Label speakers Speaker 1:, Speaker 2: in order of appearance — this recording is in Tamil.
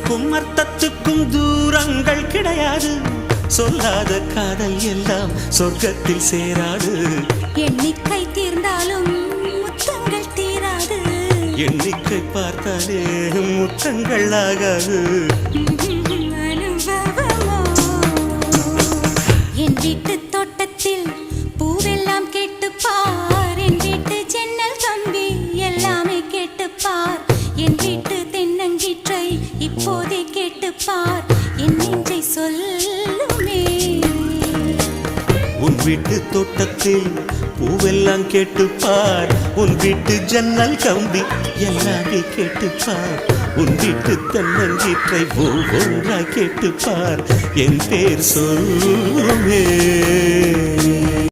Speaker 1: அர்த்தத்துக்கும் அர்த்தத்துக்கும் தூரங்கள் கிடையாது. சொல்லாத காதல் எல்லாம் சொர்க்கத்தில் சேராது.
Speaker 2: எண்ணிக்கை தீர்ந்தாலும் முத்தங்கள் தீராது.
Speaker 1: எண்ணிக்கை பார்த்தாலே முத்தங்கள் ஆகாது.
Speaker 2: என் வீட்டு தோட்டத்தில் பூவெல்லாம் கேட்டுப்பார். என் வீட்டு ஜன்னல் கம்பி எல்லாமே கேட்டுப்பார். என் வீட்டு தென்னங்கீற்றை இப்போதே கேட்டுப்பார். என் நெஞ்சை சொல்லுமே.
Speaker 1: உன் வீட்டு தோட்டத்தில் பூவெல்லாம் கேட்டுப்பார். உன் வீட்டு ஜன்னல் கம்பி எல்லாமே கேட்டுப்பார். உன் வீட்டு தென்னங்கீற்றை ஒவ்வொன்றாய் கேட்டுப்பார். என் பேர் சொல்லுமே.